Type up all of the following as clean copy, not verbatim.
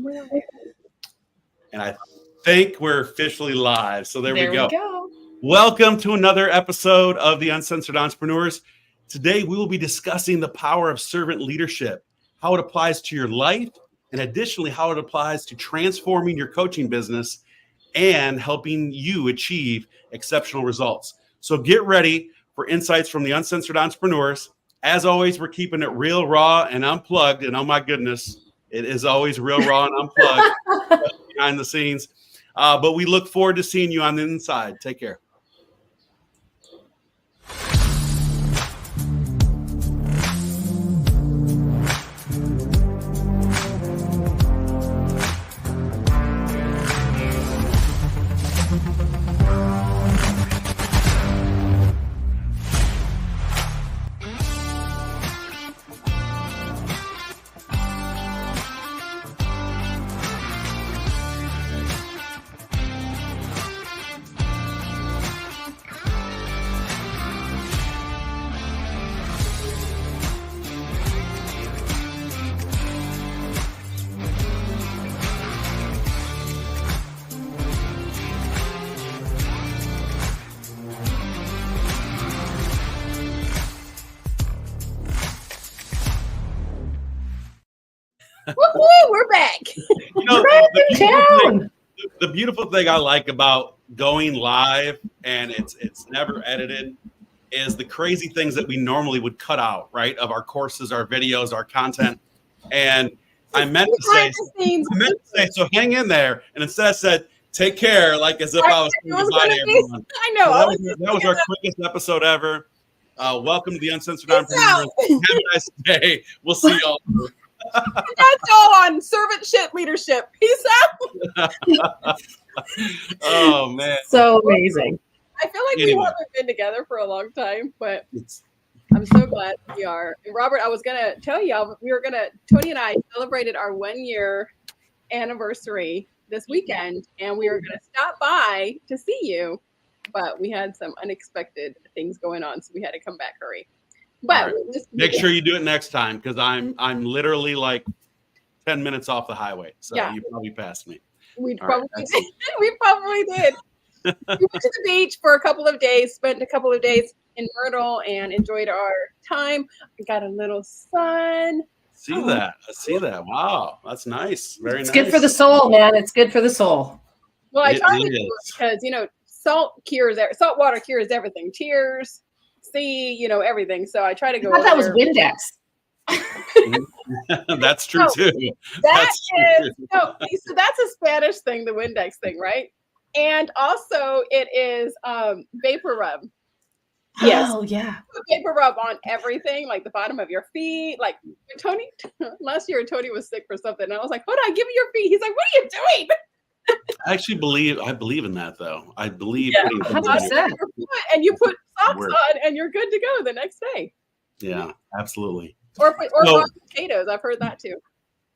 And I think we're officially live. So there we go. We go. Welcome to another episode of The Uncensored Entrepreneurs. Today, we will be discussing the power of servant leadership, how it applies to your life, and additionally, how it applies to transforming your coaching business and helping you achieve exceptional results. So get ready for insights from The Uncensored Entrepreneurs. As always, we're keeping it real, raw, and unplugged. And oh my goodness, it is always real, raw, and unplugged behind the scenes. But we look forward to seeing you on the inside. Take care. We're back. You know, the beautiful thing I like about going live, and it's never edited, is the crazy things that we normally would cut out, right? Of our courses, our videos, our content. And I meant to say, so hang in there. And instead I said, take care, like as if I was saying goodbye to everyone. I know. So that was our quickest episode ever. Welcome to The Uncensored Entrepreneurs. Have a nice day. We'll see y'all. That's all on servantship leadership. Peace out. Oh man, so amazing. I feel like we haven't been together for a long time, but I'm so glad we are. And Robert, I was gonna tell y'all Tony and I celebrated our 1 year anniversary this weekend, and we were gonna stop by to see you, but we had some unexpected things going on, so we had to come back hurry. But right. Just make sure you do it next time, because I'm literally like 10 minutes off the highway, so you probably passed me. We probably did. We probably did. We went to the beach for a couple of days, spent a couple of days in Myrtle, and enjoyed our time. We got a little sun. I see that. Wow, that's nice. Very nice. It's good for the soul, man. It's good for the soul. Well, I try to do it because salt water cures everything. Tears. See, everything. So I try to go. I thought that was Windex. That's true too. So that's a Spanish thing, the Windex thing, right? And also it is vapor rub. Yes. Oh yeah. Vapor rub on everything, like the bottom of your feet. Like Tony, last year Tony was sick for something, and I was like, "Hold on, give me your feet." He's like, "What are you doing?" I actually believe in that though. I believe 100%. And you put socks on and you're good to go the next day. Yeah, absolutely. Or potatoes. I've heard that too.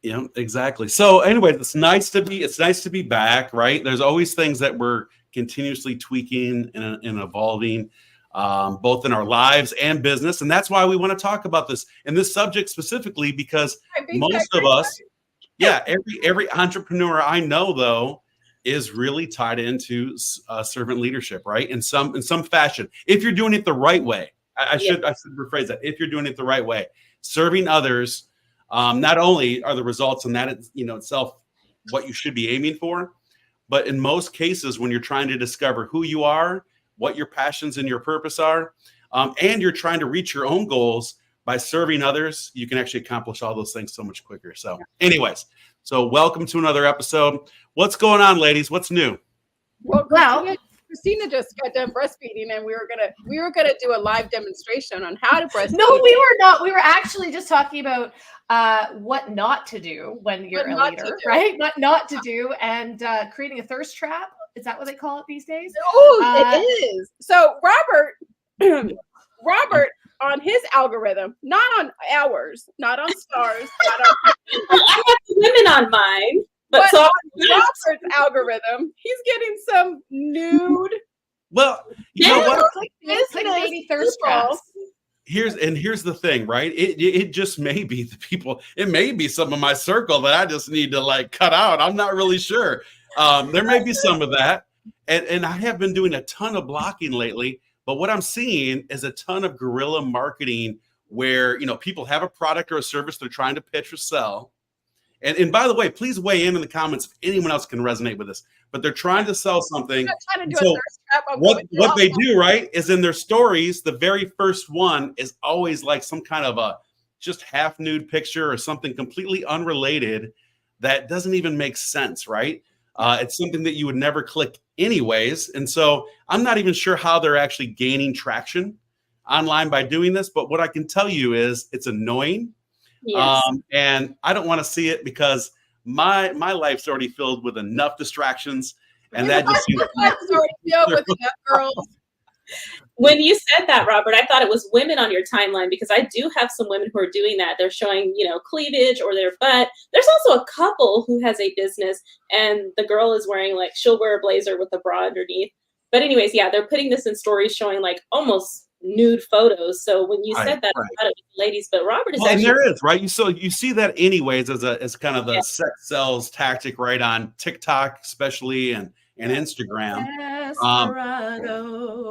Yeah, exactly. So anyway, it's nice to be back, right? There's always things that we're continuously tweaking and evolving, both in our lives and business. And that's why we want to talk about this and this subject specifically, because most of us, every entrepreneur I know though is really tied into servant leadership, right? In some fashion, if you're doing it the right way. I should rephrase that. If you're doing it the right way, serving others, not only are the results and that itself what you should be aiming for, but in most cases, when you're trying to discover who you are, what your passions and your purpose are, and you're trying to reach your own goals by serving others, you can actually accomplish all those things so much quicker. So anyways, so welcome to another episode. What's going on, ladies? What's new? Well, Christina just got done breastfeeding, and we were gonna do a live demonstration on how to breastfeed. No, we were not. We were actually just talking about what not to do when you're a leader, right? What not to do, and creating a thirst trap. Is that what they call it these days? Oh, it is. So Robert on his algorithm, not on ours, not on stars. I have women on mine. But on Robert's algorithm, he's getting some nude. Well, you know what? Like baby thirst traps. here's the thing, right? It just may be the people. It may be some of my circle that I just need to like cut out. I'm not really sure. There may be some of that, and I have been doing a ton of blocking lately. But what I'm seeing is a ton of guerrilla marketing where people have a product or a service they're trying to pitch or sell. And by the way, please weigh in the comments if anyone else can resonate with this. But they're trying to sell something. So what they do, right, is in their stories, the very first one is always like some kind of a just half nude picture or something completely unrelated that doesn't even make sense, right? It's something that you would never click anyways. And so I'm not even sure how they're actually gaining traction online by doing this. But what I can tell you is it's annoying. Yes. And I don't want to see it because my life's already filled with enough distractions, and that just seems life's already filled with enough girls. When you said that, Robert, I thought it was women on your timeline because I do have some women who are doing that. They're showing, cleavage or their butt. There's also a couple who has a business and the girl is wearing she'll wear a blazer with a bra underneath. But anyways, yeah, they're putting this in stories showing almost nude photos. So when you said that, I thought it was ladies, but Robert is and there is, right? You see that anyways as kind of the sex sells tactic, right, on TikTok especially and Instagram.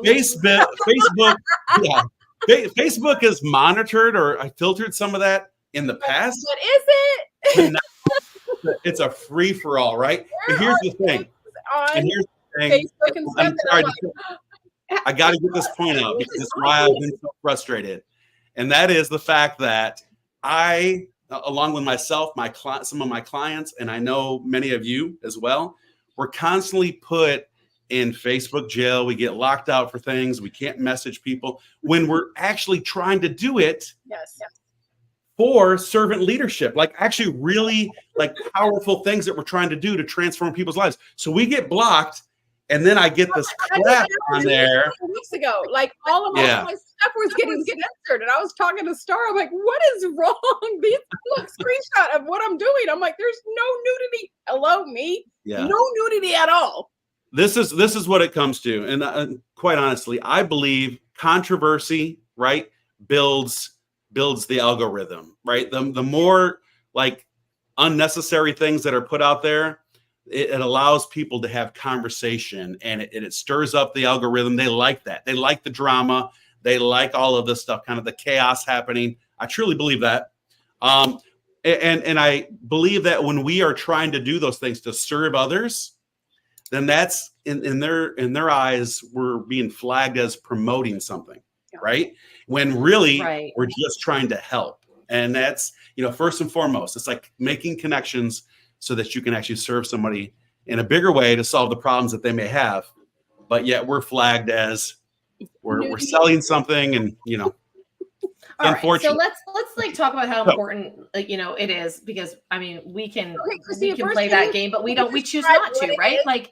Facebook, yeah. Facebook has monitored or I filtered some of that in the past. What is it? It's a free for all, right? But here's the thing. And here's the thing. Facebook and stuff, I got to get this point out because it's why I've been so frustrated. And that is the fact that I, along with myself, some of my clients, and I know many of you as well, we're constantly put in Facebook jail. We get locked out for things. We can't message people when we're actually trying to do it for servant leadership, actually really powerful things that we're trying to do to transform people's lives. So we get blocked. And then I get this crap on there. Weeks ago, all of my stuff was getting censored, and I was talking to Star. I'm like, "What is wrong?" Look, screenshot of what I'm doing. I'm like, "There's no nudity." Hello, me. Yeah. No nudity at all. This is what it comes to, and quite honestly, I believe controversy, right, builds the algorithm, right. The more unnecessary things that are put out there. It allows people to have conversation and it stirs up the algorithm. They like that. They like the drama. They like all of this stuff, kind of the chaos happening. I truly believe that. And I believe that when we are trying to do those things to serve others, then that's in their eyes, we're being flagged as promoting something, right? When really we're just trying to help. And that's, first and foremost, it's like making connections so that you can actually serve somebody in a bigger way to solve the problems that they may have. But yet we're flagged as we're selling something and, All right, so let's talk about how important it is because we can play that game, but we choose not to, right?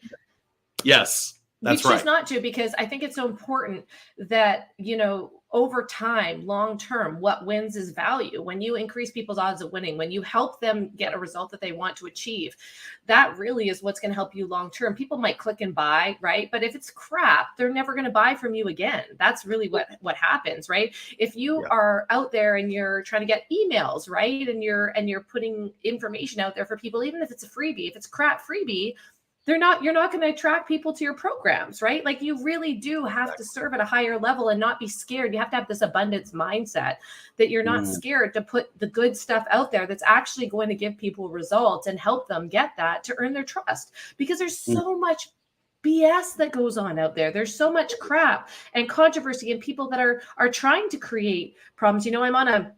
Yes, that's right. We choose not to because I think it's so important that over time, long term, what wins is value. When you increase people's odds of winning, when you help them get a result that they want to achieve, that really is what's going to help you long term. People might click and buy, right? But if it's crap, they're never going to buy from you again. That's really what happens, right? If you are out there and you're trying to get emails, right, and you're putting information out there for people, even if it's a freebie, if it's crap freebie, you're not going to attract people to your programs, right? You really do have to serve at a higher level and not be scared. You have to have this abundance mindset that you're not scared to put the good stuff out there that's actually going to give people results and help them get that to earn their trust, because there's so much BS that goes on out there. There's so much crap and controversy and people that are trying to create problems. I'm on a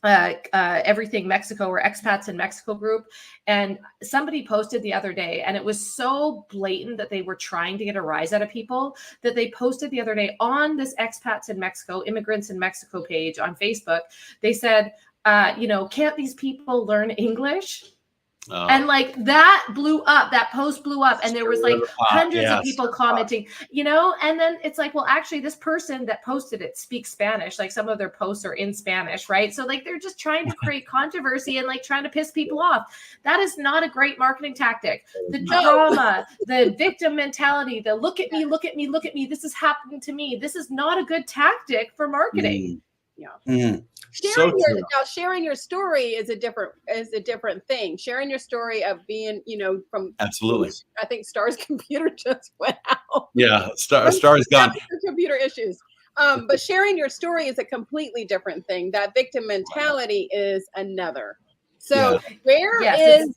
Everything Mexico or Expats in Mexico group. And somebody posted the other day, and it was so blatant that they were trying to get a rise out of people that they posted the other day on this Expats in Mexico, Immigrants in Mexico page on Facebook. They said, can't these people learn English? And that blew up, that post blew up, and there was hundreds of people commenting, and then it's well, actually this person that posted it speaks Spanish. Some of their posts are in Spanish, right? So they're just trying to create controversy and trying to piss people off. That is not a great marketing tactic. The drama, the victim mentality, the look at me, look at me, look at me. This is happening to me. This is not a good tactic for marketing. Mm. Sharing So true. sharing your story is a different thing. Sharing your story of being, from Absolutely. I think Star's computer just went out. Yeah. Star's gone. Having some computer issues. But sharing your story is a completely different thing. That victim mentality is another. So where Yes, is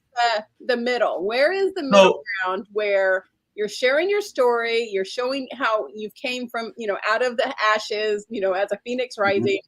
the middle? Where is the middle So, ground where you're sharing your story, you're showing how you came from, out of the ashes, as a phoenix rising,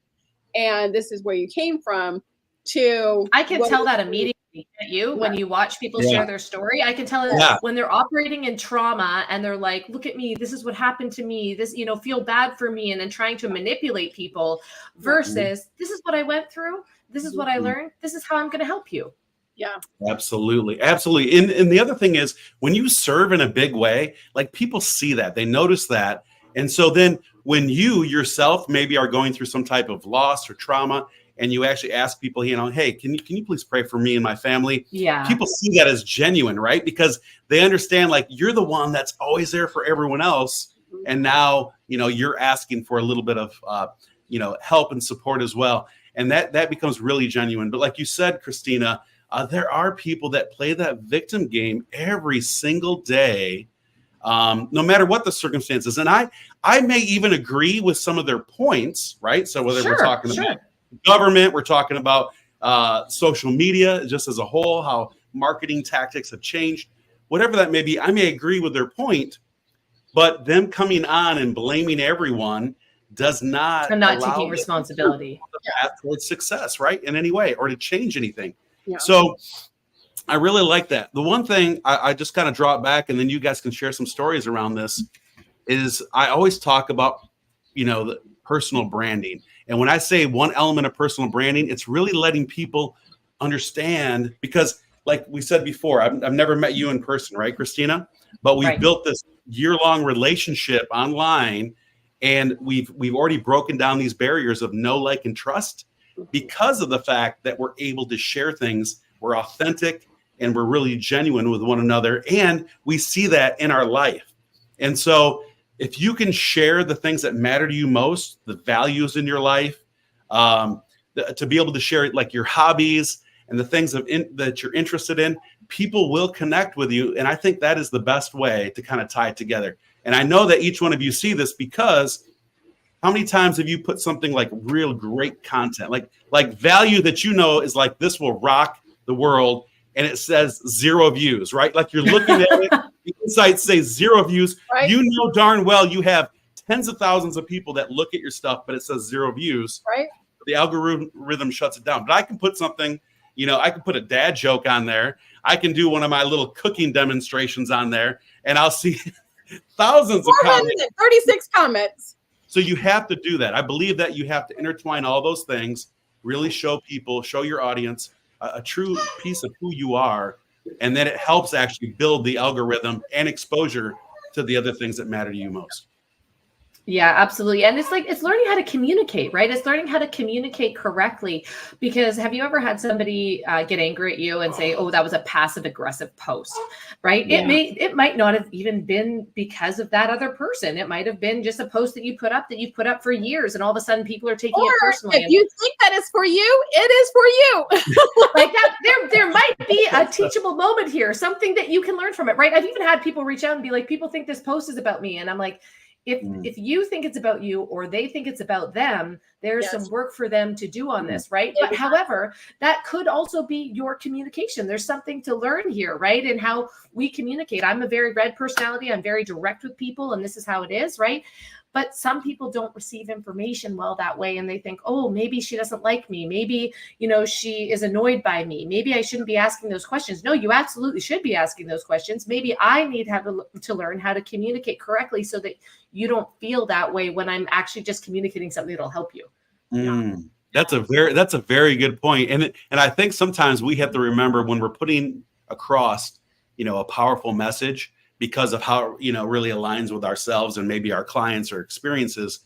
and this is where you came from, to I can what tell is- that immediately at you when you watch people Yeah. share their story. I can tell it Yeah. when they're operating in trauma and they're like, look at me, this is what happened to me, this, feel bad for me, and then trying to manipulate people versus this is what I went through, this is what I learned, this is how I'm going to help you. Yeah. Absolutely. Absolutely. And the other thing is when you serve in a big way, like people see that, they notice that. And so then when you yourself maybe are going through some type of loss or trauma, and you actually ask people, hey, can you please pray for me and my family? Yeah. People see that as genuine, right? Because they understand like you're the one that's always there for everyone else. And now, you're asking for a little bit of, help and support as well. And that becomes really genuine. But like you said, Christina, there are people that play that victim game every single day, no matter what the circumstances. And I may even agree with some of their points, right? So whether we're talking about government, we're talking about social media just as a whole, how marketing tactics have changed, whatever that may be, I may agree with their point, but them coming on and blaming everyone does not and not allow taking them responsibility the path towards success, right? In any way, or to change anything. Yeah. So I really like that. The one thing I just kind of draw it back, and then you guys can share some stories around this, is I always talk about, the personal branding. And when I say one element of personal branding, it's really letting people understand, because like we said before, I've never met you in person, right, Christina? But we've built this year-long relationship online, and we've already broken down these barriers of know, like, and trust because of the fact that we're able to share things. We're authentic and we're really genuine with one another. And we see that in our life. And so if you can share the things that matter to you most, the values in your life, to be able to share like your hobbies and the things that you're interested in, people will connect with you. And I think that is the best way to kind of tie it together. And I know that each one of you see this, because how many times have you put something like real great content, like value that is like, this will rock the world, and it says 0 views, right? Like you're looking at it, the insights say 0 views. Right. You know darn well you have tens of thousands of people that look at your stuff, but it says 0 views. Right. The algorithm shuts it down. But I can put something, I can put a dad joke on there. I can do one of my little cooking demonstrations on there, and I'll see thousands of comments. 436 comments. So you have to do that. I believe that you have to intertwine all those things, really show people, show your audience a true piece of who you are. And then it helps actually build the algorithm and exposure to the other things that matter to you most. Yeah, absolutely. And it's learning how to communicate, right? It's learning how to communicate correctly. Because have you ever had somebody get angry at you and say, oh, that was a passive aggressive post, right? Yeah. It might not have even been because of that other person. It might have been just a post that you put up for years, and all of a sudden people are taking it personally. If you think that is for you, it is for you. Like that, there might be a teachable moment here, something that you can learn from it, right? I've even had people reach out and be like, people think this post is about me. And I'm like, if you think it's about you, or they think it's about them, there's some work for them to do on this, right? But however, that could also be your communication. There's something to learn here, right? And how we communicate. I'm a very red personality. I'm very direct with people, and this is how it is, right? But some people don't receive information well that way, and they think, oh, maybe she doesn't like me. Maybe, she is annoyed by me. Maybe I shouldn't be asking those questions. No, you absolutely should be asking those questions. Maybe I need to learn how to communicate correctly so that you don't feel that way when I'm actually just communicating something that'll help you. That's a very good point. And I think sometimes we have to remember when we're putting across, a powerful message, because of how, really aligns with ourselves and maybe our clients or experiences,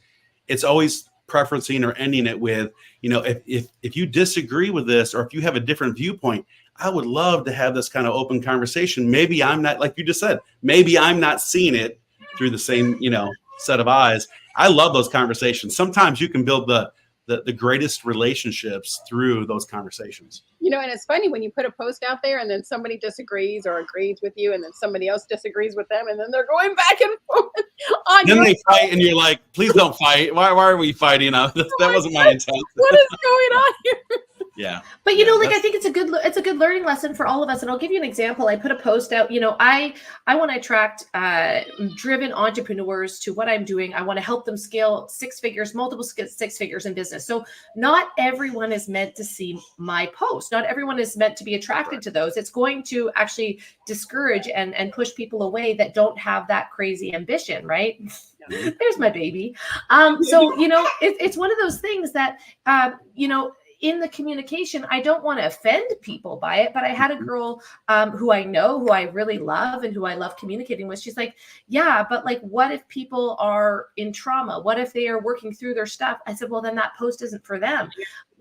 it's always preferencing or ending it with, if you disagree with this, or if you have a different viewpoint, I would love to have this kind of open conversation. Maybe I'm not, like you just said, maybe I'm not seeing it through the same, set of eyes. I love those conversations. Sometimes you can build the the greatest relationships through those conversations. And it's funny when you put a post out there and then somebody disagrees or agrees with you, and then somebody else disagrees with them, and then they're going back and forth on Then your they fight, and you're like, please don't fight. Why are we fighting? That wasn't my intent. what is going on here? Yeah. But I think it's a good learning lesson for all of us. And I'll give you an example. I put a post out. I want to attract driven entrepreneurs to what I'm doing. I want to help them scale multiple six figures in business. So not everyone is meant to see my post. Not everyone is meant to be attracted to those. It's going to actually discourage and push people away that don't have that crazy ambition, right? There's my baby. So it's one of those things that in the communication, I don't want to offend people by it, but I had a girl who I know, who I really love and who I love communicating with. She's like, yeah, but like, what if people are in trauma? What if they are working through their stuff? I said, well, then that post isn't for them.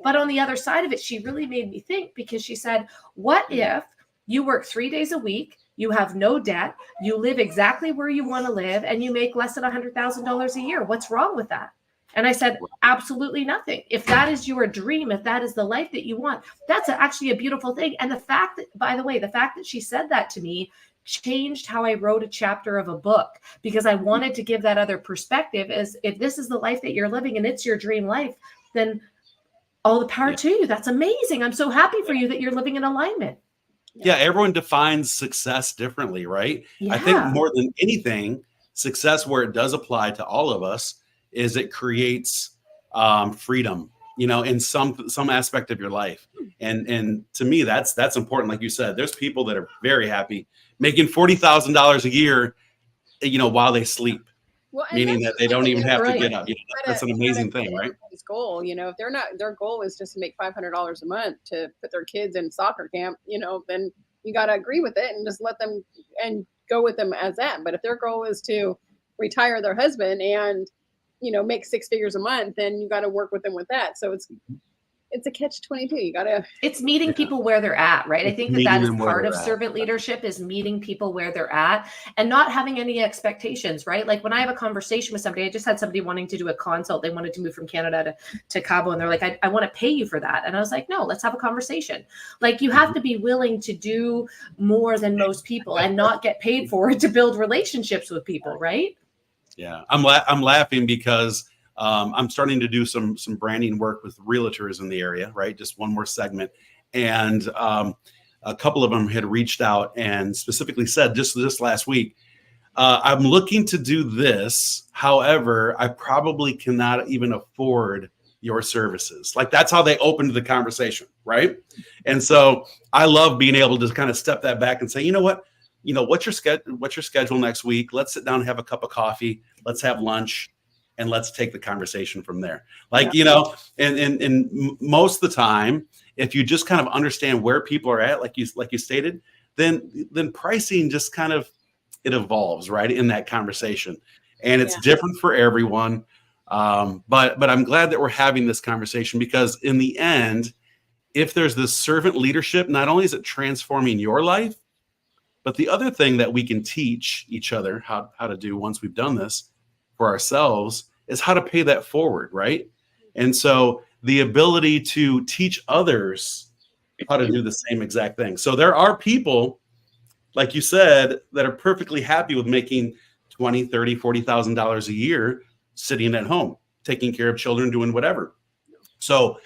But on the other side of it, she really made me think, because she said, what if you work 3 days a week, you have no debt, you live exactly where you want to live, and you make less than $100,000 a year? What's wrong with that? And I said, absolutely nothing. If that is your dream, if that is the life that you want, that's actually a beautiful thing. And the fact that, by the way, the fact that she said that to me changed how I wrote a chapter of a book, because I wanted to give that other perspective. As if this is the life that you're living and it's your dream life, then all the power to you. That's amazing. I'm so happy for you that you're living in alignment. Yeah, everyone defines success differently, right? Yeah. I think more than anything, success, where it does apply to all of us, is it creates freedom, in some aspect of your life. And to me, that's important. Like you said, there's people that are very happy making $40,000 a year, while they sleep, meaning that they don't even have to get up. That's an amazing thing, right? Goal, if they're not, their goal is just to make $500 a month to put their kids in soccer camp, then you got to agree with it and just let them and go with them as that. But if their goal is to retire their husband and make 6 figures a month, then you got to work with them with that. So it's a catch-22. It's meeting people where they're at, right? I think that is part of servant leadership, is meeting people where they're at and not having any expectations, right? Like when I have a conversation with somebody, I just had somebody wanting to do a consult. They wanted to move from Canada to Cabo, and they're like, I want to pay you for that. And I was like, no, let's have a conversation. Like, you have to be willing to do more than most people and not get paid for it to build relationships with people, right? Yeah, I'm laughing because I'm starting to do some branding work with realtors in the area, right? Just one more segment. And a couple of them had reached out and specifically said just this last week, I'm looking to do this. However, I probably cannot even afford your services. Like, that's how they opened the conversation, right? And so I love being able to kind of step that back and say, you know what? What's your schedule next week? Let's sit down and have a cup of coffee. Let's have lunch, and let's take the conversation from there. And most of the time, if you just kind of understand where people are at, like you stated, then pricing just kind of, it evolves, right, in that conversation. And it's different for everyone. But I'm glad that we're having this conversation, because in the end, if there's this servant leadership, not only is it transforming your life, but the other thing that we can teach each other how to do once we've done this for ourselves is how to pay that forward, right? And so the ability to teach others how to do the same exact thing. So there are people, like you said, that are perfectly happy with making $20,000, $30,000, $40,000 a year sitting at home, taking care of children, doing whatever. So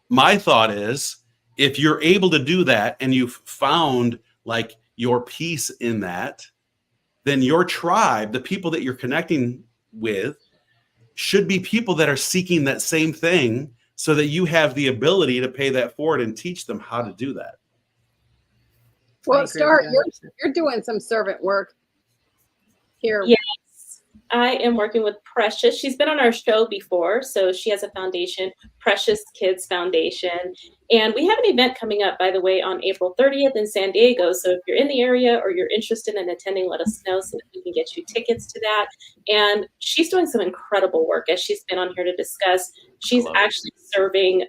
my thought is, if you're able to do that and you've found like your peace in that, then your tribe, the people that you're connecting with, should be people that are seeking that same thing, so that you have the ability to pay that forward and teach them how to do that. Well, Star, you're doing some servant work here. Yes, I am working with Precious. She's been on our show before, so she has a foundation, Precious Kids Foundation. And we have an event coming up, by the way, on April 30th in San Diego. So if you're in the area or you're interested in attending, let us know so that we can get you tickets to that. And she's doing some incredible work, as she's been on here to discuss. She's actually serving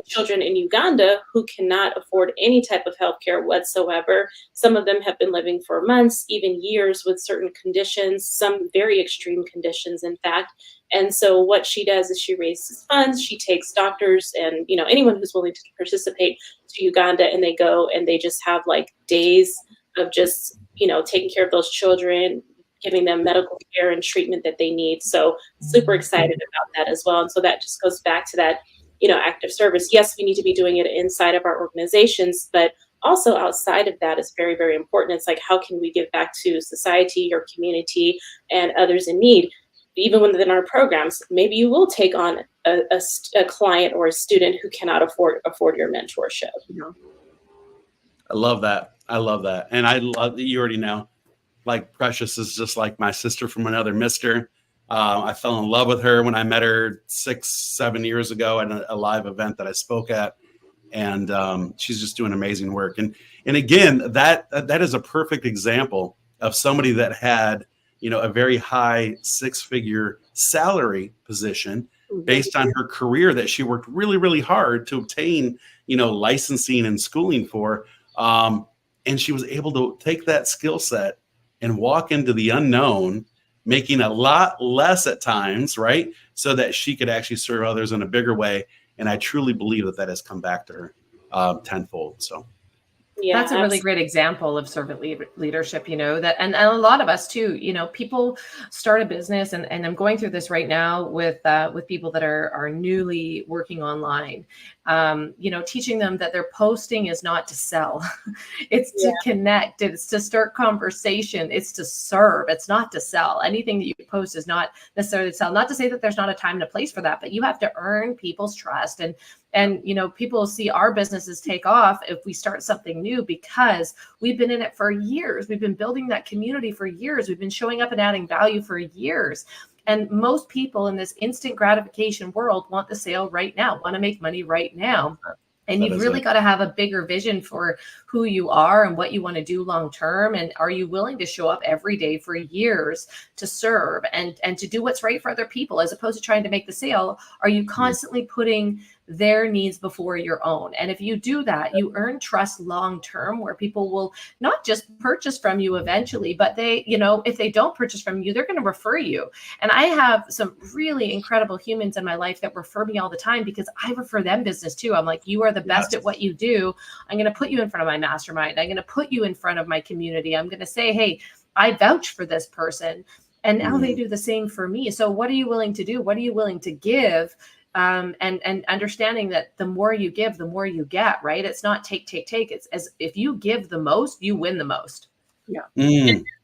children in Uganda who cannot afford any type of health care whatsoever. Some of them have been living for months, even years, with certain conditions, some very extreme conditions, in fact. And so what she does is she raises funds, she takes doctors and, you know, anyone who's willing to participate to Uganda, and they go and they just have like days of just, you know, taking care of those children, giving them medical care and treatment that they need. So super excited about that as well. And so that just goes back to that, you know, active service. Yes, we need to be doing it inside of our organizations, but also outside of that is very, very important. It's like, how can we give back to society, your community, and others in need? Even within our programs, maybe you will take on a client or a student who cannot afford your mentorship. I love that. I love that. And I love that you already know, like, Precious is just like my sister from another mister. I fell in love with her when I met her 6-7 years ago at a live event that I spoke at. And she's just doing amazing work. And again, that is a perfect example of somebody that had, you know, a very high 6-figure salary position based on her career that she worked really, really hard to obtain, you know, licensing and schooling for. And she was able to take that skill set and walk into the unknown, making a lot less at times, right? So that she could actually serve others in a bigger way. And I truly believe that has come back to her tenfold. So. Yeah, that's a really great example of servant leadership, you know, that, and a lot of us too, you know, people start a business, and I'm going through this right now with people that are newly working online, you know, teaching them that their posting is not to sell. It's to connect. It's to start conversation. It's to serve. It's not to sell. Anything that you post is not necessarily to sell. Not to say that there's not a time and a place for that, but you have to earn people's trust. And, you know, people see our businesses take off if we start something new, because we've been in it for years. We've been building that community for years. We've been showing up and adding value for years. And most people in this instant gratification world want the sale right now, want to make money right now. And you've really got to have a bigger vision for who you are and what you want to do long term. And are you willing to show up every day for years to serve and to do what's right for other people, as opposed to trying to make the sale? Are you constantly putting their needs before your own? And if you do that, you earn trust long term, where people will not just purchase from you eventually, but they, you know, if they don't purchase from you, they're going to refer you. And I have some really incredible humans in my life that refer me all the time, because I refer them business too. I'm like, you are the best at what you do. I'm going to put you in front of my mastermind. I'm going to put you in front of my community. I'm going to say, hey, I vouch for this person. And now they do the same for me. So what are you willing to do? What are you willing to give? And understanding that the more you give, the more you get, right? It's not take. It's as if you give the most, you win the most. Yeah.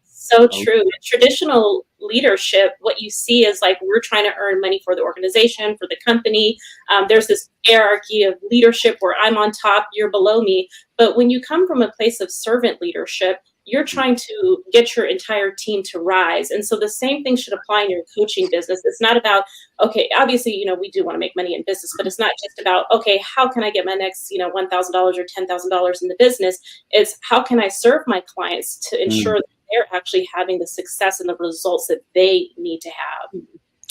So true. In traditional leadership, what you see is like, we're trying to earn money for the organization, for the company. There's this hierarchy of leadership where I'm on top, you're below me. But when you come from a place of servant leadership, you're trying to get your entire team to rise. And so the same thing should apply in your coaching business. It's not about, okay, obviously, you know, we do want to make money in business, but it's not just about, okay, how can I get my next, you know, $1,000 or $10,000 in the business? It's how can I serve my clients to ensure that they're actually having the success and the results that they need to have.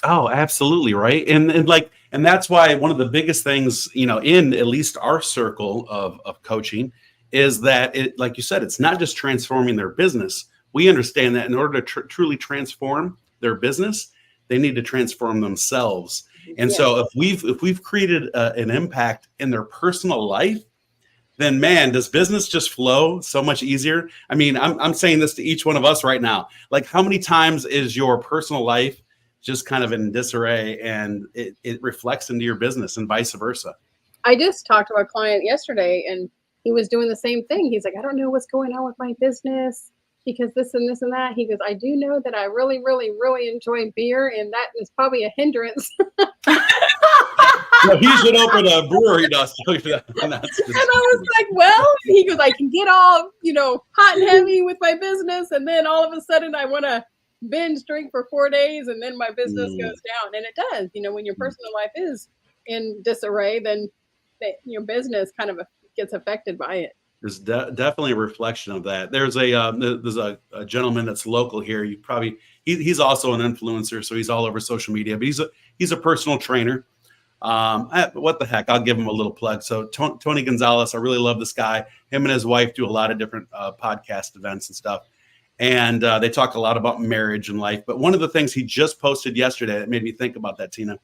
Oh, absolutely. Right. And that's why one of the biggest things, you know, in at least our circle of coaching, is that it, like you said, it's not just transforming their business. We understand that in order to truly transform their business, they need to transform themselves. And so if we've created an impact in their personal life, then man, does business just flow so much easier? I mean, I'm saying this to each one of us right now. Like, how many times is your personal life just kind of in disarray, and it reflects into your business, and vice versa? I just talked to a client yesterday, and he was doing the same thing. He's like, I don't know what's going on with my business because this and this and that. He goes, I do know that I really, really, really enjoy beer, and that is probably a hindrance. Well, he should open a brewery. And I was like, well, he goes, I can get all, you know, hot and heavy with my business, and then all of a sudden I want to binge drink for 4 days, and then my business goes down. And it does. You know, when your personal life is in disarray, then your business kind of gets affected by it. There's definitely a reflection of that. There's a gentleman that's local here. You probably he's also an influencer, so he's all over social media. But he's a personal trainer, What the heck? I'll give him a little plug. So Tony Gonzalez, I really love this guy. Him and his wife do a lot of different podcast events and stuff. And they talk a lot about marriage and life. But one of the things he just posted yesterday that made me think about that, Tina,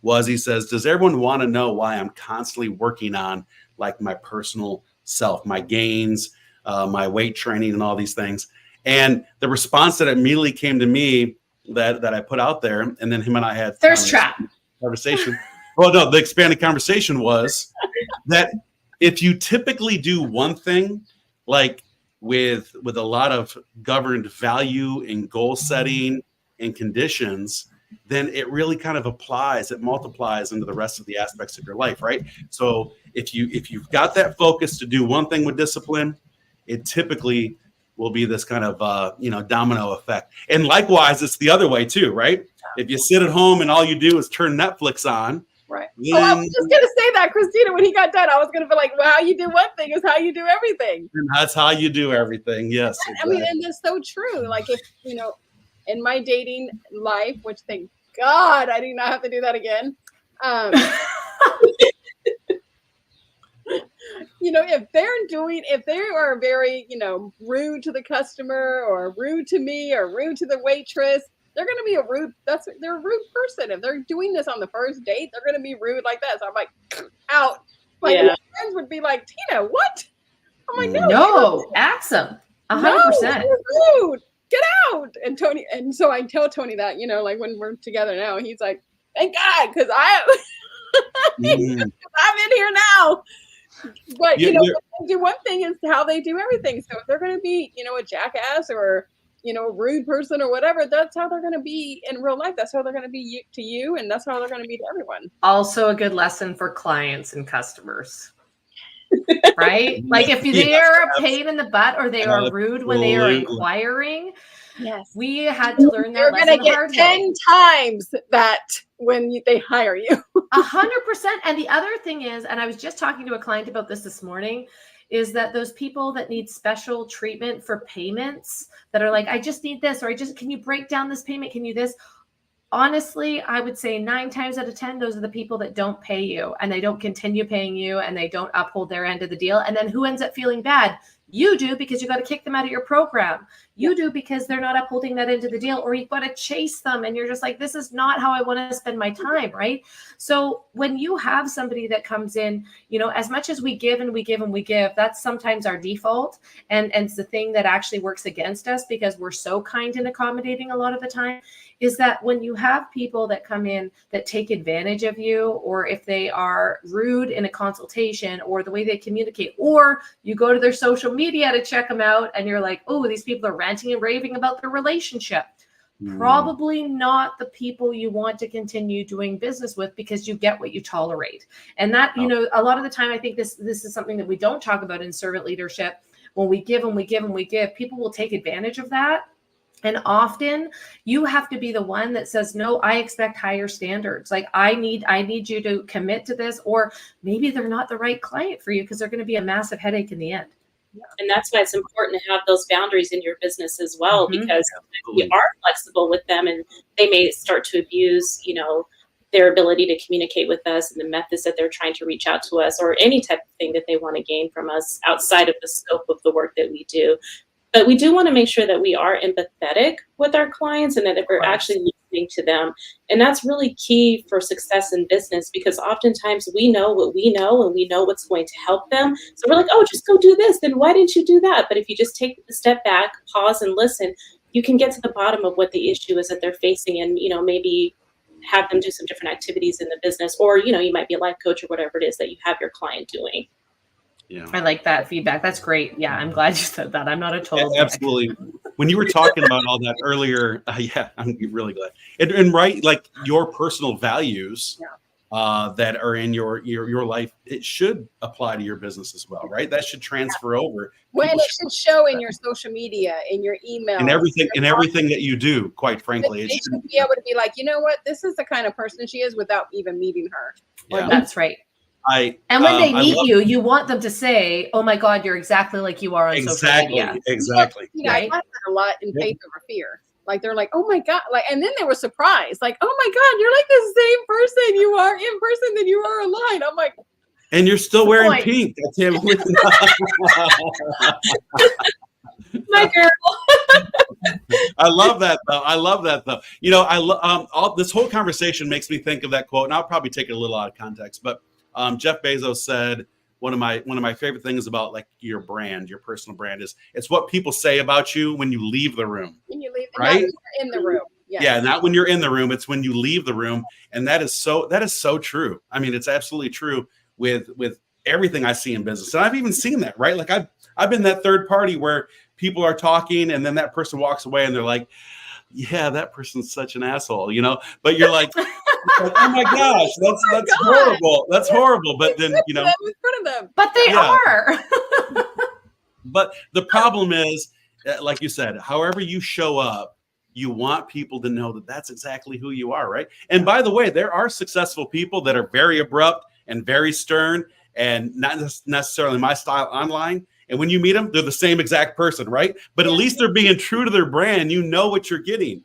was he says, does everyone want to know why I'm constantly working on like my personal self, my gains, my weight training and all these things? And the response that immediately came to me that I put out there, and then him and I had Thirst trap conversation. Well, no, the expanded conversation was that if you typically do one thing, like with a lot of governed value and goal setting and conditions, then it really kind of applies, it multiplies into the rest of the aspects of your life, right? So if you've got that focus to do one thing with discipline, it typically will be this kind of domino effect. And likewise, it's the other way too, right? If you sit at home and all you do is turn Netflix on, right? then, I was just gonna say that, Christina, when he got done, I was gonna be like, well, how you do one thing is how you do everything. and that's how you do everything. Yes. I mean, and that's so true. Like, if in my dating life, which thank God I do not have to do that again. If they are very, rude to the customer or rude to me or rude to the waitress, they're going to be they're a rude person. If they're doing this on the first date, they're going to be rude like that. So I'm like, out. My friends would be like, Tina, what? I'm like, no, ask them. 100%. You're rude. Get out. And so I tell Tony that, like when we're together now, he's like, thank God, because I'm in here now. But do one thing is how they do everything. So if they're going to be, a jackass or a rude person or whatever, that's how they're going to be in real life. That's how they're going to be to you, and that's how they're going to be to everyone. Also, a good lesson for clients and customers. Right? Like if they are a pain in the butt or they are rude when they are inquiring. Yes, we had to learn that. They're going to get 10 times that when they hire you. 100%. And the other thing is, and I was just talking to a client about this morning, is that those people that need special treatment for payments that are like, I just need this, or can you break down this payment? Can you this? Honestly, I would say 9 times out of 10, those are the people that don't pay you and they don't continue paying you and they don't uphold their end of the deal. And then who ends up feeling bad? You do, because you got to kick them out of your program. You do because they're not upholding that end of the deal, or you've got to chase them and you're just like, this is not how I want to spend my time, right? So when you have somebody that comes in, as much as we give and we give and we give, that's sometimes our default. And it's the thing that actually works against us because we're so kind and accommodating a lot of the time, is that when you have people that come in that take advantage of you, or if they are rude in a consultation or the way they communicate, or you go to their social media to check them out and you're like, oh, these people are ranting and raving about their relationship. Probably not the people you want to continue doing business with, because you get what you tolerate. And that, a lot of the time, I think this is something that we don't talk about in servant leadership. When we give and we give and we give, people will take advantage of that. And often you have to be the one that says, no, I expect higher standards. Like I need you to commit to this, or maybe they're not the right client for you because they're going to be a massive headache in the end. And that's why it's important to have those boundaries in your business as well, because you are flexible with them and they may start to abuse, their ability to communicate with us and the methods that they're trying to reach out to us, or any type of thing that they want to gain from us outside of the scope of the work that we do. But we do want to make sure that we are empathetic with our clients and that we're actually listening to them. And that's really key for success in business, because oftentimes we know what we know and we know what's going to help them. So we're like, oh, just go do this. Then why didn't you do that? But if you just take a step back, pause and listen, you can get to the bottom of what the issue is that they're facing, and, maybe have them do some different activities in the business, or, you might be a life coach or whatever it is that you have your client doing. Yeah, I like that feedback. That's great. Yeah, I'm glad you said that. I'm not a total absolutely. When you were talking about all that earlier, I'm really glad. And right, like your personal values that are in your life, it should apply to your business as well, right? That should transfer over. When it should show in your social media, in your email, and everything that you do. Quite frankly, it should be able to be like, you know what, this is the kind of person she is, without even meeting her. Yeah. That's right. And when they meet you, you want them to say, "Oh my God, you're exactly like you are on social media." Exactly. I find that a lot in faith over fear. Like they're like, oh my God. Like, and then they were surprised. Like, oh my God, you're like the same person you are in person than you are online. I'm like, and you're still wearing Boy. pink. I can't believe My girl. I love that though. I love that though. You know, all this whole conversation makes me think of that quote, and I'll probably take it a little out of context. But Jeff Bezos said one of my favorite things about like your brand, your personal brand, is it's what people say about you when you leave the room. when you leave, Right? not when you're in the room. Yes. Yeah, not when you're in the room. It's when you leave the room, and that is so true. I mean, it's absolutely true with everything I see in business, and I've even seen that. Right? Like I've been that third party where people are talking, and then that person walks away, and they're like, "Yeah, that person's such an asshole," you know. But you're like, "Oh my gosh, that's God. horrible. That's horrible." But then you know, Them in front of them. But they Yeah. are. but the problem is, like you said, however you show up, you want people to know that that's exactly who you are, right? And by the way, there are successful people that are very abrupt and very stern and not necessarily my style online. And when you meet them, they're the same exact person, right? But at least they're being true to their brand. You know what you're getting.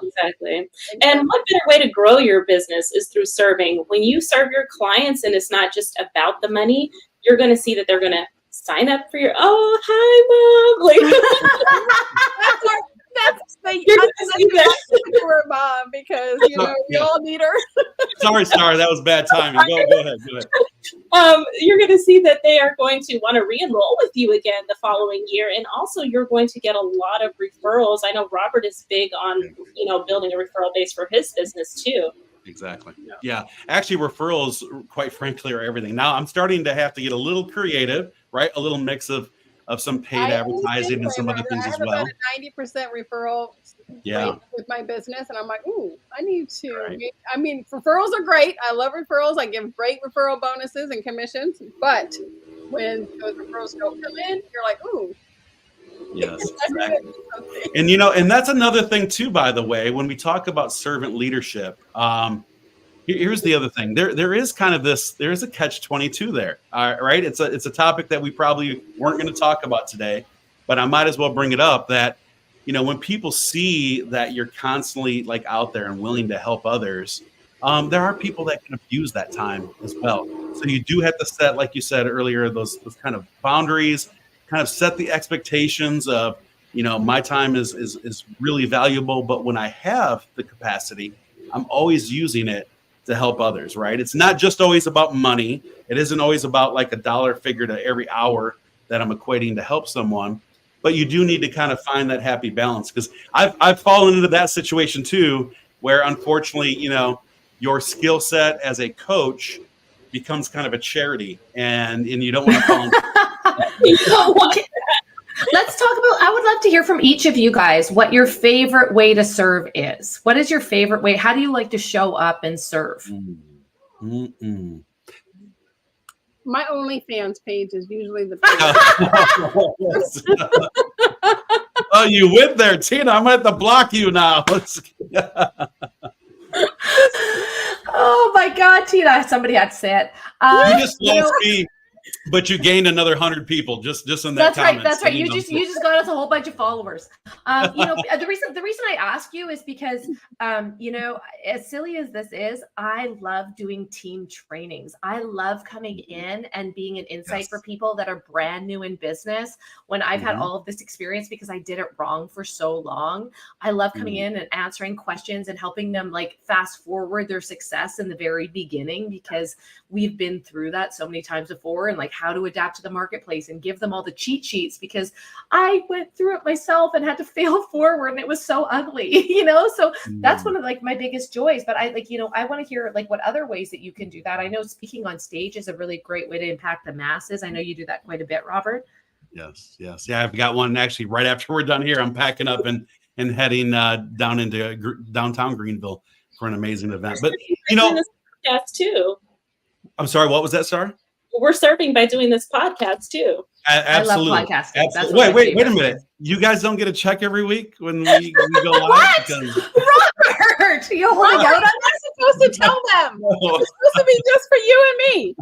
Exactly. And what better way to grow your business is through serving. When you serve your clients and it's not just about the money, you're going to see that they're going to sign up for your, oh, hi, Mom. Like, That's the You're gonna see that. her mom, because you know we Yeah. all need her. Sorry, that was bad timing. Go ahead. you're going to see that they are going to want to re-enroll with you again the following year. And also you're going to get a lot of referrals. I know Robert is big on, building a referral base for his business too. Exactly. Yeah. Actually, referrals, quite frankly, are everything. Now I'm starting to have to get a little creative, right? A little mix of some paid I advertising and some other things I as have well. about a 90% referral Yeah. rate with my business, and I'm like, ooh, I need to. Right. I mean, referrals are great. I love referrals. I give great referral bonuses and commissions. But when those referrals don't come in, you're like, ooh. Yes. I need Exactly. to do something. And and that's another thing too, by the way, when we talk about servant leadership, here's the other thing. There is kind of there is a catch-22 there. Right? It's a topic that we probably weren't going to talk about today, but I might as well bring it up that, when people see that you're constantly like out there and willing to help others, there are people that can abuse that time as well. So you do have to set, like you said earlier, those kind of boundaries, kind of set the expectations of, my time is really valuable, but when I have the capacity, I'm always using it to help others, right? It's not just always about money. It isn't always about like a dollar figure to every hour that I'm equating to help someone, but you do need to kind of find that happy balance, because I've fallen into that situation too, where unfortunately, your skill set as a coach becomes kind of a charity, and you don't want to fall into Let's talk about, I would love to hear from each of you guys what your favorite way to serve is. What is your favorite way? How do you like to show up and serve? Mm-mm. My OnlyFans page is usually the Oh, you went there, Tina. I'm gonna have to block you now. Oh my God, Tina! Somebody had to say it. You just lost me, but you gained another 100 people just in that. That's right. comment. That's So, right. You just got us a whole bunch of followers. The reason I ask you is because as silly as this is, I love doing team trainings. I love coming in and being an insight for people that are brand new in business. When I've had all of this experience because I did it wrong for so long, I love coming in and answering questions and helping them like fast forward their success in the very beginning, because we've been through that so many times before, and like how to adapt to the marketplace and give them all the cheat sheets, because I went through it myself and had to fail forward and it was so ugly, so that's one of like my biggest joys. But I I want to hear like what other ways that you can do that. I know speaking on stage is a really great way to impact the masses. I know you do that quite a bit, Robert. Yes. Yeah, I've got one actually right after we're done here. I'm packing up and heading down into downtown Greenville for an amazing event. But this podcast too. I'm sorry, what was that, Sarah? We're serving by doing this podcast too. Absolutely. I love podcasting. Absolutely. That's one of my Wait a favorites. minute. You guys don't get a check every week when we go live? What? Because- Robert, you holding out on I'm not supposed to tell them. It's supposed to be just for you and me.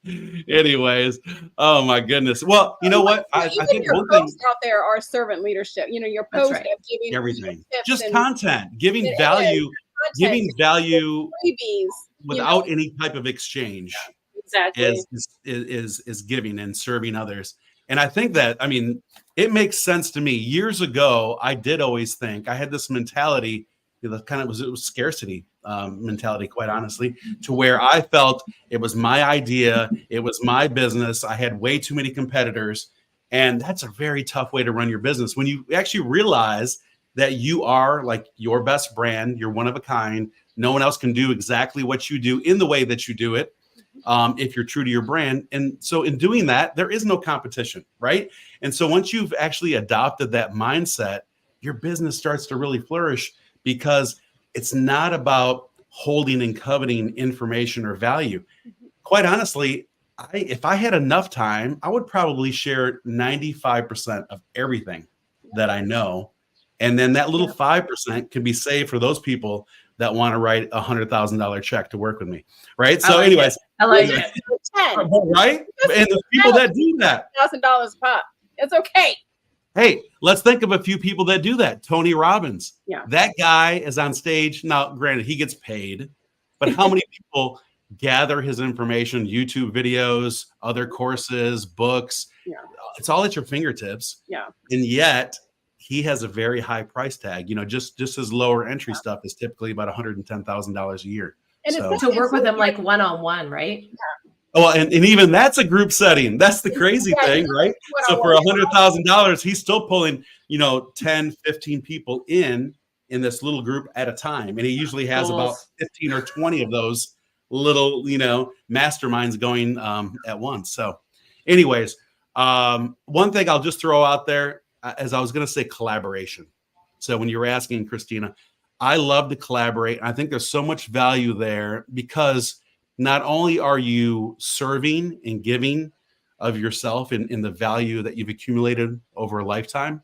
Anyways, oh my goodness. Well, you know what? I Even think your one thing, posts out there are servant leadership. You know, your That's posts right. of giving everything, tips just and content, giving it is value, content, giving value freebies. without any type of exchange Exactly. is giving and serving others. And I think that, I mean, it makes sense to me. Years ago, I did always think I had this mentality, kind of it was scarcity mentality, quite honestly, to where I felt it was my idea, it was my business. I had way too many competitors, and that's a very tough way to run your business when you actually realize that you are like your best brand, you're one of a kind. No one else can do exactly what you do in the way that you do it. If you're true to your brand. And so in doing that, there is no competition, right? And so once you've actually adopted that mindset, your business starts to really flourish because it's not about holding and coveting information or value. Quite honestly, if I had enough time, I would probably share 95% of everything that I know. And then that little 5% can be saved for those people that want to write $100,000 check to work with me. Right. So anyways, I like it. right? And the people that do that, $1,000 pop. It's okay. hey, let's think of a few people that do that. Tony Robbins. Yeah. That guy is on stage. Now, granted, he gets paid, but how many people gather his information, YouTube videos, other courses, books? Yeah. It's all at your fingertips. Yeah. And yet he has a very high price tag. Just his lower entry stuff is typically about $110,000 a year. And So- it's To work with them like one-on-one, right? Well, and even that's a group setting. That's the crazy thing, right? So for $100,000, he's still pulling, 10, 15 people in this little group at a time. And he usually has about 15 or 20 of those little, masterminds going at once. So anyways, one thing I'll just throw out there, as I was going to say, collaboration. So when you were asking, Christina, I love to collaborate. I think there's so much value there because not only are you serving and giving of yourself in the value that you've accumulated over a lifetime,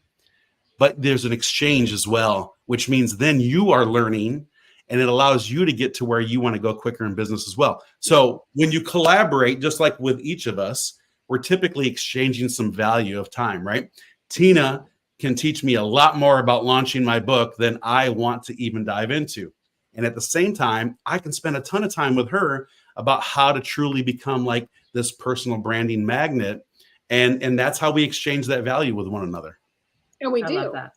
but there's an exchange as well, which means then you are learning and it allows you to get to where you want to go quicker in business as well. So when you collaborate, just like with each of us, we're typically exchanging some value of time, right? Tina can teach me a lot more about launching my book than I want to even dive into. And at the same time, I can spend a ton of time with her about how to truly become like this personal branding magnet. And that's how we exchange that value with one another. And we I do. love that.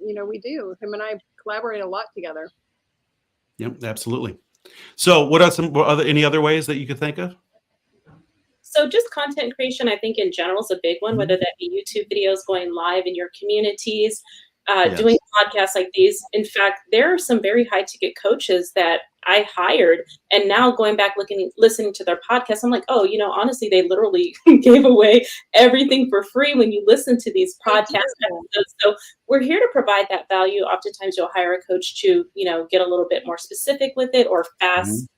We do. Him and I collaborate a lot together. Yep, absolutely. So what are any other ways that you could think of? So just content creation, I think in general is a big one, whether that be YouTube videos going live in your communities, doing podcasts like these. In fact, there are some very high ticket coaches that I hired, and now going back, listening to their podcasts, I'm like, oh, honestly, they literally gave away everything for free when you listen to these podcast episodes. So we're here to provide that value. Oftentimes you'll hire a coach to, get a little bit more specific with it or fast,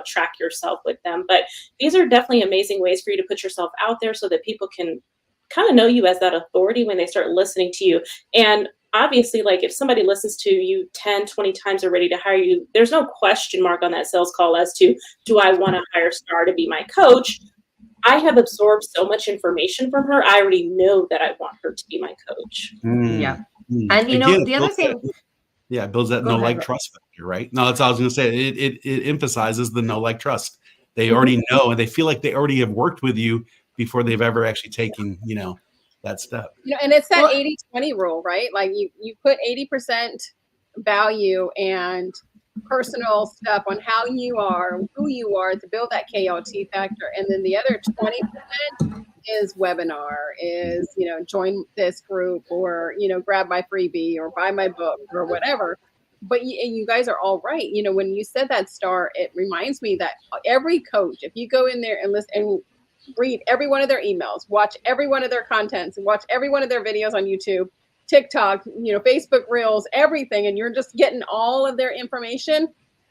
track yourself with them. But these are definitely amazing ways for you to put yourself out there so that people can kind of know you as that authority when they start listening to you. And obviously, like if somebody listens to you 10, 20 times, they're ready to hire you. There's no question mark on that sales call as to, do I want to hire Star to be my coach? I have absorbed so much information from her. I already know that I want her to be my coach. Yeah. And the other thing. Yeah, it builds that know, like, trust factor, right? No, that's all I was going to say. It emphasizes the know, like, trust. They already know, and they feel like they already have worked with you before they've ever actually taken, that step. And it's that 80-20 rule, right? Like you put 80% value and personal stuff on how you are, who you are to build that KLT factor. And then the other 20% is webinar, is, join this group or, grab my freebie or buy my book or whatever. But you guys are all right. When you said that, Star, it reminds me that every coach, if you go in there and listen and read every one of their emails, watch every one of their contents, and watch every one of their videos on YouTube, TikTok, Facebook Reels, everything, and you're just getting all of their information,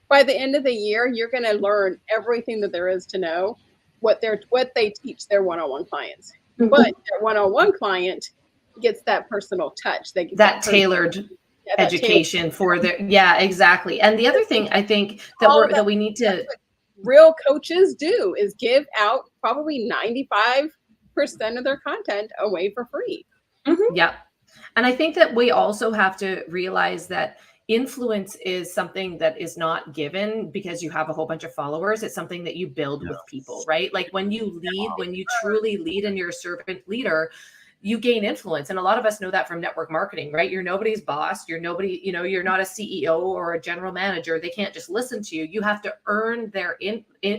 by the end of the year, you're going to learn everything that there is to know, what they teach their one-on-one clients. Mm-hmm. But their one-on-one client gets that personal touch. They get that tailored education for their, exactly. And the other thing I think that we need to real coaches do, is give out probably 95% of their content away for free. Yeah. And I think that we also have to realize that influence is something that is not given because you have a whole bunch of followers. It's something that you build with people, right? Like when you lead, when you truly lead and you're a servant leader, you gain influence. And a lot of us know that from network marketing, right? You're nobody's boss. You're nobody, you're not a CEO or a general manager. They can't just listen to you. You have to earn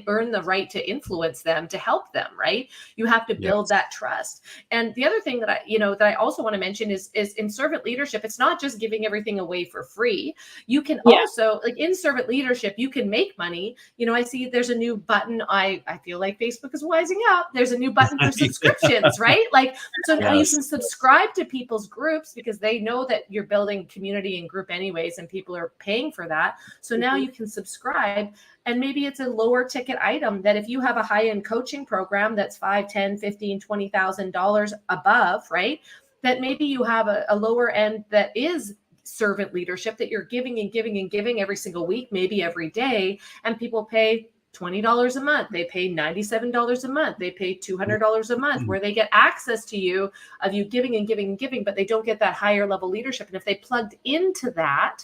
earn the right to influence them, to help them, right? You have to build that trust. And the other thing that I also want to mention is in servant leadership, it's not just giving everything away for free. You can also, like in servant leadership, you can make money. I see there's a new button. I feel like Facebook is wising up. There's a new button for subscriptions, right? Like, so now you can subscribe to people's groups because they know that you're building community and group anyways, and people are paying for that. So now you can subscribe, and maybe it's a lower ticket item that if you have a high-end coaching program that's $5, $10, $15, $20,000 above, right? That maybe you have a lower end that is servant leadership that you're giving and giving and giving every single week, maybe every day, and people pay $20 a month. They pay $97 a month. They pay $200 a month, where they get access to you of you giving and giving and giving, but they don't get that higher level leadership. And if they plugged into that,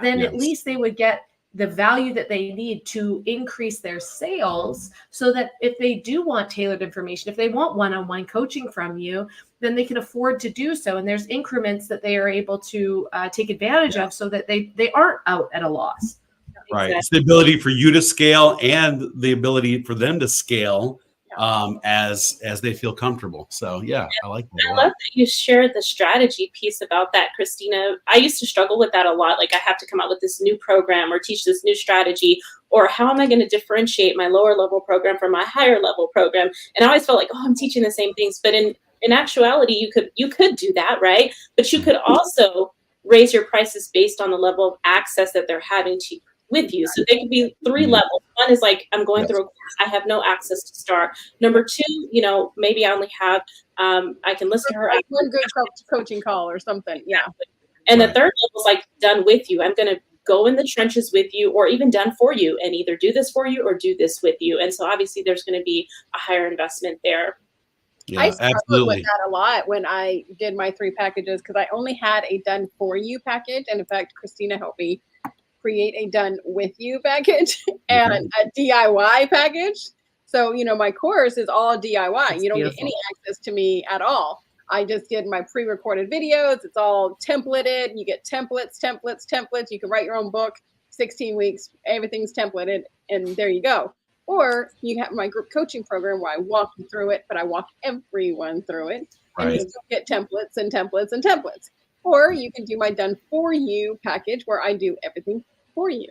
then at least they would get the value that they need to increase their sales, so that if they do want tailored information, if they want one-on-one coaching from you, then they can afford to do so. And there's increments that they are able to take advantage of, so that they aren't out at a loss. Right. It's the ability for you to scale and the ability for them to scale as they feel comfortable. So yeah, I like that. I love that you shared the strategy piece about that, Christina. I used to struggle with that a lot. Like, I have to come out with this new program or teach this new strategy, or how am I going to differentiate my lower level program from my higher level program? And I always felt like, I'm teaching the same things. But in actuality, you could do that, right? But you could also raise your prices based on the level of access that they're having to with you. So they could be 3 levels. One is like, I'm going through a course, I have no access to start. Number 2, maybe I only have, I can listen to her. One good coaching call or something. Yeah. And the third level is like, done with you. I'm going to go in the trenches with you, or even done for you, and either do this for you or do this with you. And so obviously there's going to be a higher investment there. Yeah, I struggled with that a lot when I did my 3 packages, because I only had a done for you package. And in fact, Christina helped me create a done with you package and a DIY package. So, my course is all DIY. You don't get any access to me at all. I just did my pre-recorded videos. It's all templated. You get templates. You can write your own book, 16 weeks, everything's templated, and there you go. Or you have my group coaching program where I walk you through it, but I walk everyone through it. And you still get templates and templates and templates. Or you can do my done for you package where I do everything for you.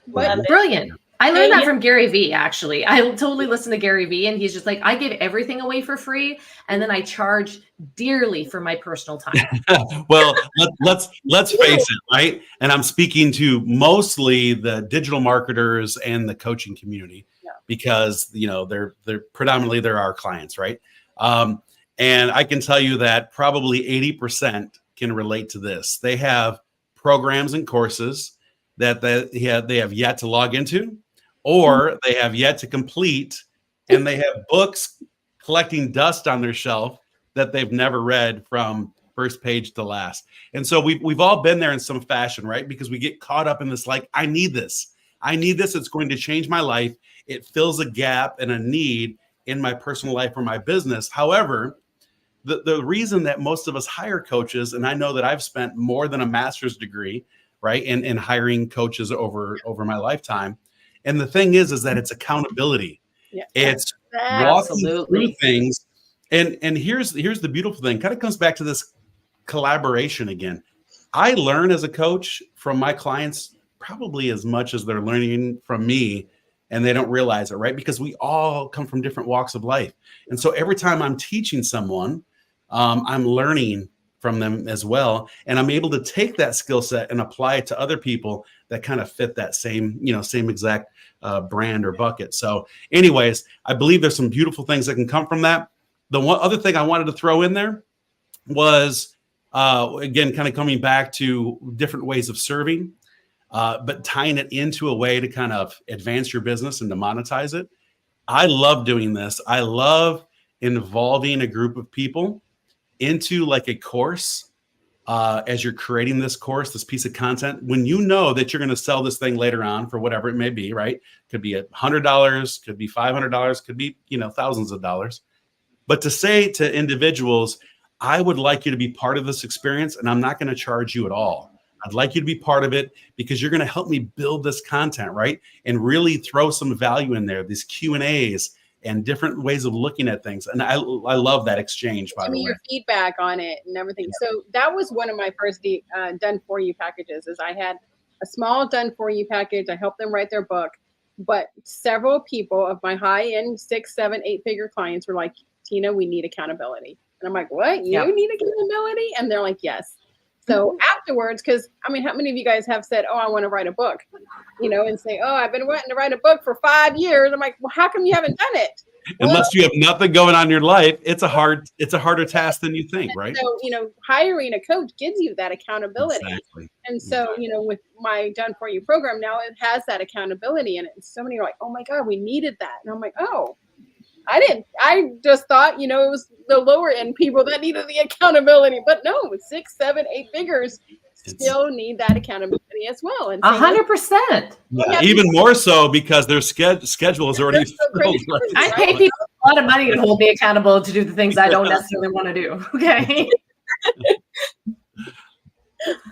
But brilliant. I learned that from Gary Vee, actually. I totally listen to Gary Vee, and he's just like, I give everything away for free, and then I charge dearly for my personal time. Well, let's face it, right? And I'm speaking to mostly the digital marketers and the coaching community, because they're predominantly they're our clients, right? And I can tell you that probably 80% can relate to this. They have programs and courses that they have yet to log into, or they have yet to complete, and they have books collecting dust on their shelf that they've never read from first page to last. And so we've all been there in some fashion, right? Because we get caught up in this, like, I need this. It's going to change my life. It fills a gap and a need in my personal life or my business. However, the reason that most of us hire coaches, and I know that I've spent more than a master's degree, right, in hiring coaches over my lifetime. And the thing is that it's accountability. Yeah. It's walking through things. And here's the beautiful thing. Kind of comes back to this collaboration again. I learn as a coach from my clients probably as much as they're learning from me, and they don't realize it, right? Because we all come from different walks of life. And so every time I'm teaching someone, I'm learning from them as well. And I'm able to take that skill set and apply it to other people that kind of fit that same exact brand or bucket. So anyways, I believe there's some beautiful things that can come from that. The one other thing I wanted to throw in there was, again, kind of coming back to different ways of serving. but tying it into a way to kind of advance your business and to monetize it. I love doing this. I love involving a group of people into like a course as you're creating this course, this piece of content, when you know that you're going to sell this thing later on for whatever it may be, right? Could be $100, could be $500, could be, thousands of dollars. But to say to individuals, I would like you to be part of this experience and I'm not going to charge you at all. I'd like you to be part of it because you're going to help me build this content, right? And really throw some value in there, these Q&As and different ways of looking at things. And I love that exchange, by the way. Your feedback on it and everything. Yeah. So that was one of my first done for you packages is I had a small done for you package. I helped them write their book, but several people of my high end 6, 7, 8 figure clients were like, Tina, we need accountability. And I'm like, what? You need accountability? And they're like, yes. So afterwards, because how many of you guys have said, oh, I want to write a book, and say, oh, I've been wanting to write a book for 5 years. I'm like, well, how come you haven't done it? Unless you have nothing going on in your life, it's a harder task than you think, right? So, hiring a coach gives you that accountability. Exactly. And so, with my Done For You program, now it has that accountability in it. And so many are like, oh my God, we needed that. And I'm like, oh, I just thought, it was the lower end people that needed the accountability, but no, 6, 7, 8 figures still need that accountability as well. And 100%. Yeah, even more so because their schedule is already filled. I pay people a lot of money to hold me accountable to do the things I don't necessarily want to do. Okay.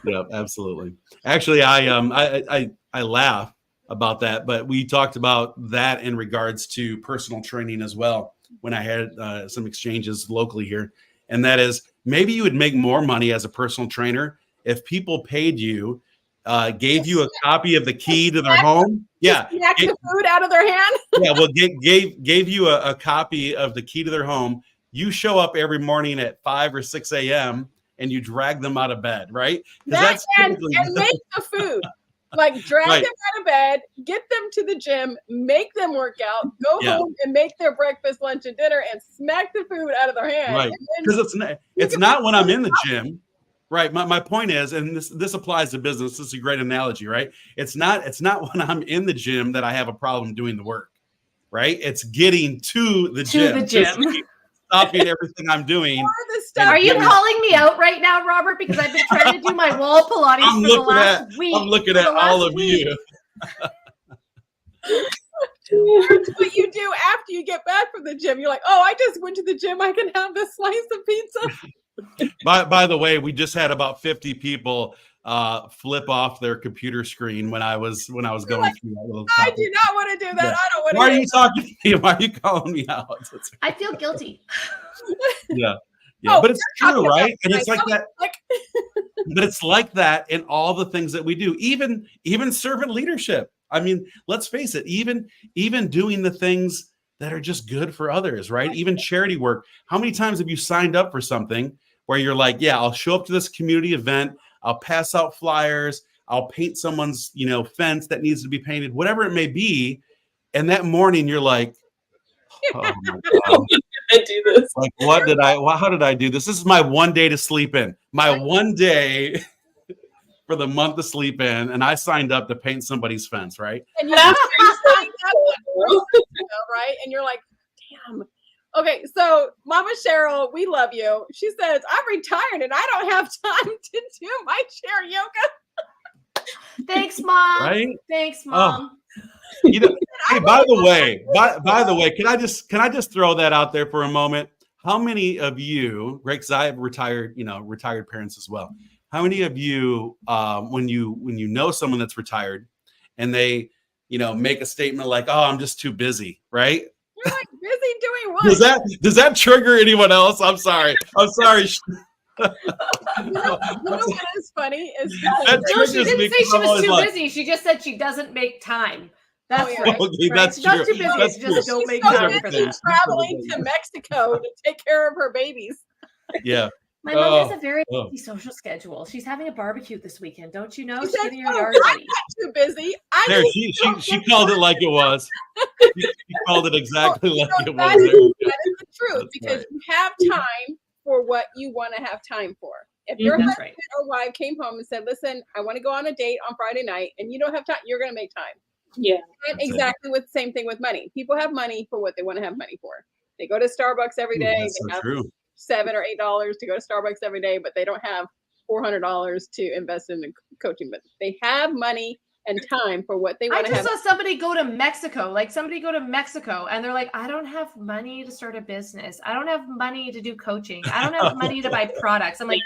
Yeah, absolutely. Actually, I laugh about that, but we talked about that in regards to personal training as well when I had some exchanges locally here, and that is maybe you would make more money as a personal trainer if people paid you, gave you a copy of the key to their home. Yeah, snatch the food out of their hand. Yeah, well, gave you a copy of the key to their home. You show up every morning at 5 or 6 a.m. and you drag them out of bed, right? And make the food. Like drag them out of bed, get them to the gym, make them work out, go home and make their breakfast, lunch, and dinner, and smack the food out of their hand. Right, because it's not when I'm in the gym. Right. My point is, and this applies to business. This is a great analogy, right? It's not when I'm in the gym that I have a problem doing the work, right? It's getting to the gym. Stopping everything I'm doing. Are you calling me out right now, Robert? Because I've been trying to do my wall Pilates for the last week. I'm looking at all of you. That's what you do after you get back from the gym. You're like, oh, I just went to the gym. I can have this slice of pizza. By the way, we just had about 50 people flip off their computer screen when I was going through that little topic. I do not want to do that. Yeah. I don't want to. Why are you talking to me? Why are you calling me out? I feel guilty. Yeah. But it's true, right? And it's like that. But it's like that in all the things that we do, even servant leadership. I mean, let's face it, even doing the things that are just good for others, right? Even charity work. How many times have you signed up for something where you're like, yeah, I'll show up to this community event, I'll pass out flyers, I'll paint someone's, fence that needs to be painted, whatever it may be. And that morning you're like, oh my God. I do this. Like, how did I do this? This is my one day to sleep in. My one day for the month to sleep in. And I signed up to paint somebody's fence, right? And you signed up, right? And you're like, damn. Okay, so Mama Cheryl, we love you. She says, I'm retired and I don't have time to do my chair yoga. Thanks, Mom. Right? Thanks, Mom. Hey, by the way, can I just throw that out there for a moment? How many of you, right? Because I have retired parents as well. How many of you, when you know someone that's retired, and they, make a statement like, "Oh, I'm just too busy," right? You're like, busy doing what? Does that trigger anyone else? I'm sorry. You know what is funny is no, she didn't say she was too busy. She just said she doesn't make time. That's right. Okay, that's she's not true. too busy. That's She just don't make so time for busy that. traveling to Mexico to take care of her babies. Yeah. My mom has a very busy social schedule. She's having a barbecue this weekend. Don't you know? She's getting her yard I'm ready. not too busy. She called it like it was. She called it exactly like it was. That is the truth, because you have time for what you want to have time for. If your Mhm. That's husband right. or wife came home and said, listen, I want to go on a date on Friday night and you don't have time, you're going to make time. Yeah. And That's it. exactly with the same thing with money. People have money for what they want to have money for. They go to Starbucks every day. That's They so have true. $7 or $8 to go to Starbucks every day, but they don't have $400 to invest in the coaching. But they have money and time for what they I want to just have. saw somebody go to Mexico, like somebody go to Mexico and they're like, I don't have money to start a business. I don't have money to do coaching. I don't have money to buy products. I'm like,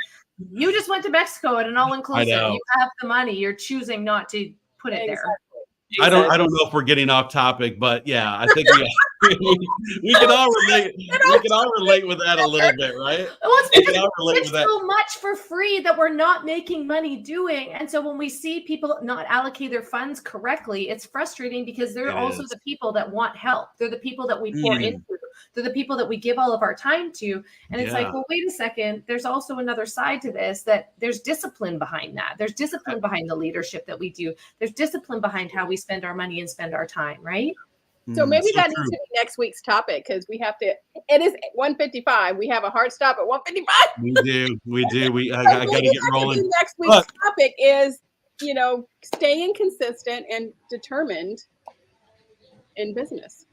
you just went to Mexico at an all inclusive. know. You have the money. You're choosing not to put it there. I don't know if we're getting off topic, but yeah, I think we can all relate. We can all relate with that a little bit, right? Well, it's We because can all relate there's with that. so much for free that we're not making money doing. And so when we see people not allocate their funds correctly, it's frustrating because they're It also is. the people that want help. They're the people that we pour Mm. into. They're the people that we give all of our time to. And it's Yeah. like, well, wait a second. There's also another side to this, that there's discipline behind that. There's discipline behind the leadership that we do. There's discipline behind how we spend our money and spend our time, right? So maybe that true. needs to be next week's topic because we have to. It is 1:55. We have a hard stop at 1:55. We do. I So got to maybe get that could rolling. be next week's Look. topic is, staying consistent and determined in business.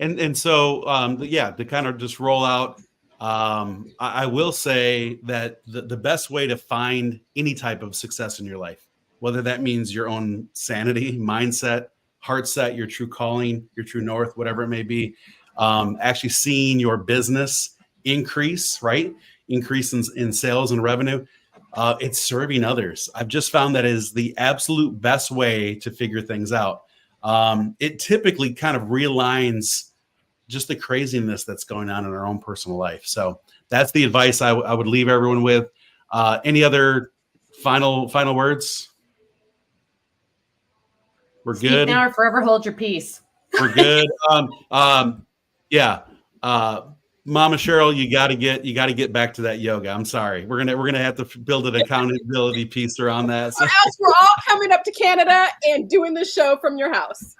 And so yeah, to kind of just roll out, I will say that the best way to find any type of success in your life, whether that means your own sanity, mindset, heart set, your true calling, your true north, whatever it may be, actually seeing your business increase, right? Increase in sales and revenue. It's serving others. I've just found that is the absolute best way to figure things out. It typically kind of realigns just the craziness that's going on in our own personal life. So that's the advice I would leave everyone with. Any other final words? We're Speak good. now or forever hold your peace. We're good. Yeah. Mama Cheryl, you got to get back to that yoga. I'm sorry. We're gonna have to build an accountability piece around that. So. Or else we're all coming up to Canada and doing the show from your house.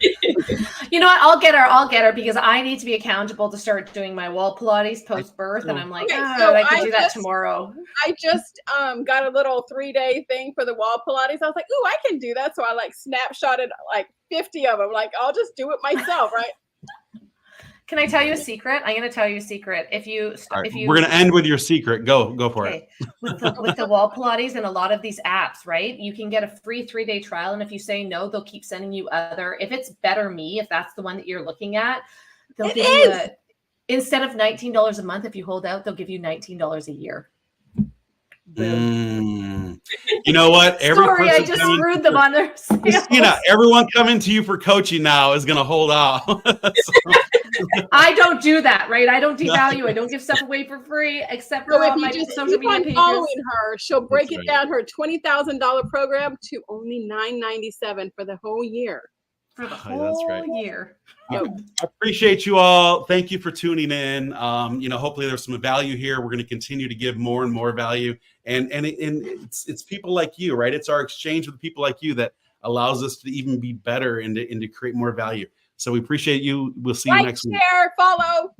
You know what? I'll get her because I need to be accountable to start doing my wall Pilates post birth, and I'm like, Okay, oh, so I could I do that just- tomorrow. I just got a little 3-day thing for the wall Pilates. I was like, ooh, I can do that. So I snapshotted 50 of them. I'll just do it myself, right? Can I tell you a secret? I'm going to tell you a secret. If you, All right, if you, we're gonna end with your secret. Go for it. okay, with the wall Pilates and a lot of these apps, right? You can get a free 3-day trial, and if you say no, they'll keep sending you other. If it's Better Me, if that's the one that you're looking at, they'll give you instead of $19 a month. If you hold out, they'll give you $19 a year. Mm. You know what? Sorry, I person just coming- screwed them on their sales. Christina, everyone coming to you for coaching now is going to hold out. I don't do that, right? I don't devalue. I don't give stuff away for free, except for So if on you my just social keep media on pages. following her, she'll break That's it right. down her $20,000 program to only $997 for the whole year. For the That's whole right. year. I appreciate you all. Thank you for tuning in. Hopefully there's some value here. We're going to continue to give more and more value, and it's people like you, right? It's our exchange with people like you that allows us to even be better and to create more value. So we appreciate you. We'll see you Like, next week. share, follow.